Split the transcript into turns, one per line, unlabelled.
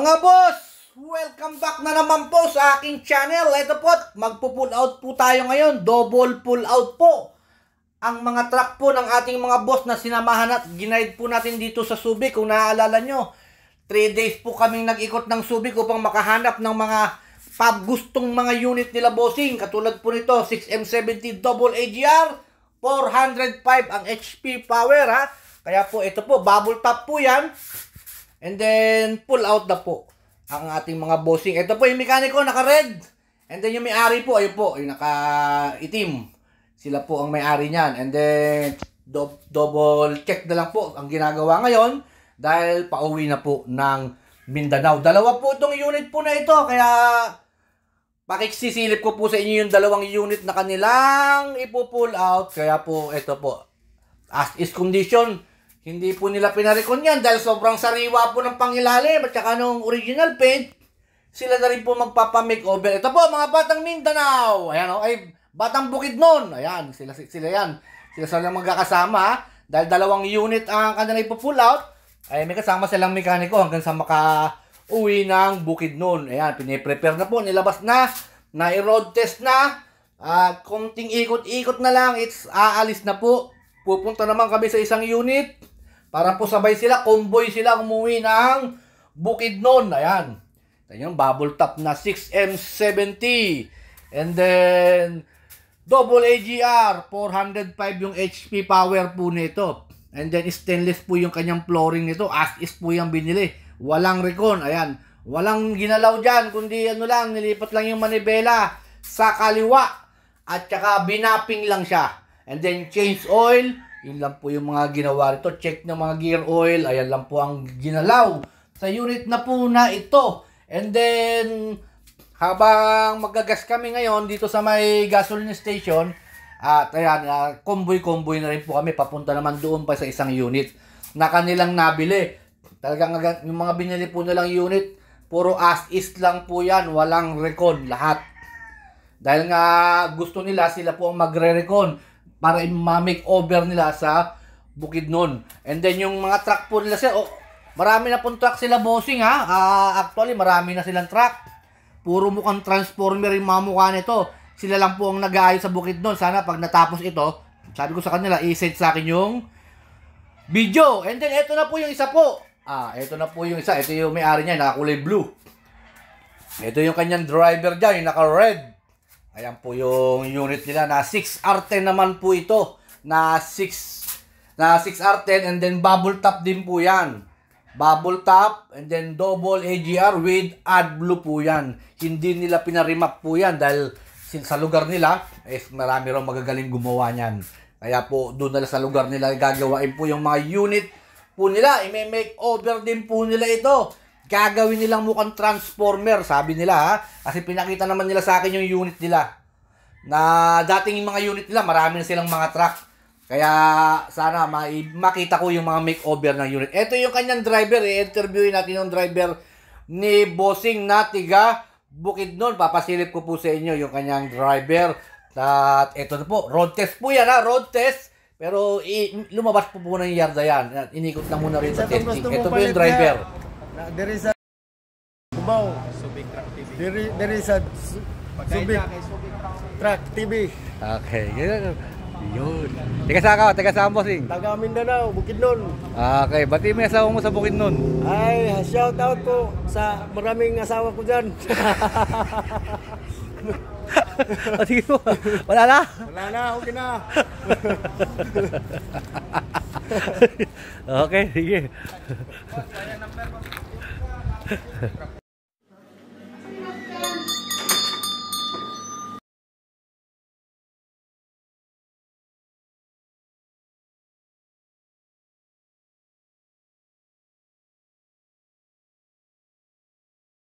Mga boss, welcome back na naman po sa aking channel. Ito po, magpo-pull out po tayo ngayon. Double pull out po ang mga truck po ng ating mga boss na sinamahan at ginaid po natin dito sa Subic. Kung naaalala nyo, 3 days po kaming nag-ikot ng Subic upang makahanap ng mga gustong mga unit nila bossing. Katulad po nito, 6M70 double AGR, 405 ang HP power ha. Kaya po ito po, bubble top po yan. And then, pull out na po ang ating mga bossing. Ito po yung mekaniko, naka-red. And then, yung may-ari po, ayun po, yung naka-itim. Sila po ang may-ari niyan. And then, double check na lang po ang ginagawa ngayon dahil pauwi na po ng Mindanao. Dalawa po itong unit po na ito. Kaya, pakiksisilip ko po sa inyo yung dalawang unit na kanilang ipo-pull out. Kaya po, ito po, as is condition, hindi po nila pinarekon yan dahil sobrang sariwa po ng pangilalim at saka nung original paint, sila na rin po magpapa-makeover. Ito po, mga batang Mindanao. Ayan o, ay batang Bukidnon. Ayan, sila yan. Sila lang magkakasama dahil dalawang unit ang kanila ipo-pull out. Ay may kasama silang mekaniko hanggang sa maka-uwi ng Bukidnon. Ayan, piniprepare na po, nilabas na, na-road test na. Konting ikot-ikot na lang, aalis na po. Pupunta naman kami sa isang unit. Para po sabay sila, convoy sila umuwi ng Bukidnon. Ayan. Ayan yung bubble top na 6M70. And then, double AGR, 405 yung HP power po nito. And then, stainless po yung kanyang flooring nito. As is po yung binili. Walang recon. Ayan. Walang ginalaw dyan. Kundi ano lang, nilipat lang yung manibela sa kaliwa. At saka binapping lang siya. And then, change oil. Yun lang po yung mga ginawa rito. Check ng mga gear oil. Ayan lang po ang ginalaw sa unit na po na ito. And then, habang magagas kami ngayon dito sa may gasoline station, at ayan, convoy na rin po kami. Papunta naman doon pa sa isang unit na kanilang nabili. Talagang yung mga binili po nilang unit, puro as is lang po yan. Walang recon lahat. Dahil nga gusto nila, sila po ang magre-recon para ma-makeover nila sa Bukidnon. And then yung mga truck po nila sila, marami na pong truck sila bossing ha. Actually, marami na silang truck. Puro mukhang transformer yung mga mukha nito. Sila lang po ang nag-aayos sa Bukidnon. Sana pag natapos ito, sabi ko sa kanila, i-send sa akin yung video. And then, ito na po yung isa po. Ito na po yung isa. Ito yung may-ari niya, nakakulay blue. Ito yung kanyang driver dyan, yung naka-red. Ayan po yung unit nila na 6R10 naman po ito. Na 6R10 and then bubble top din po yan. Bubble top and then double AGR with AdBlue po yan. Hindi nila pinarimap po yan dahil sa lugar nila, marami rin magagaling gumawa niyan. Kaya po doon nila sa lugar nila gagawain po yung mga unit po nila. I-makeover din po nila ito. Gagawin nilang mukhang transformer, sabi nila ha. Kasi pinakita naman nila sa akin yung unit nila. Na dating yung mga unit nila, marami na silang mga truck. Kaya sana makita ko yung mga makeover ng unit. Ito yung kanyang driver, i-interviewin natin yung driver ni Bossing na tiga Bukidnon. Papasilip ko po sa inyo yung kanyang driver. At ito na po, road test po yan ha, road test. Pero lumabas po ng yarda yan. Inikot na muna rin sa testing. Ito po yung driver.
There is a Cubao, Subic Truck TV. There is a Subic Truck TV.
Okay, yun. Taga saan ka? Taga saan bossing?
Taga Mindanao, Bukidnon.
Okay, bati mo yung asawa mo sa Bukidnon.
Ay, shout out po sa maraming asawa ko dyan.
Sige po, wala na?
Wala na, okay na.
Okay, sige.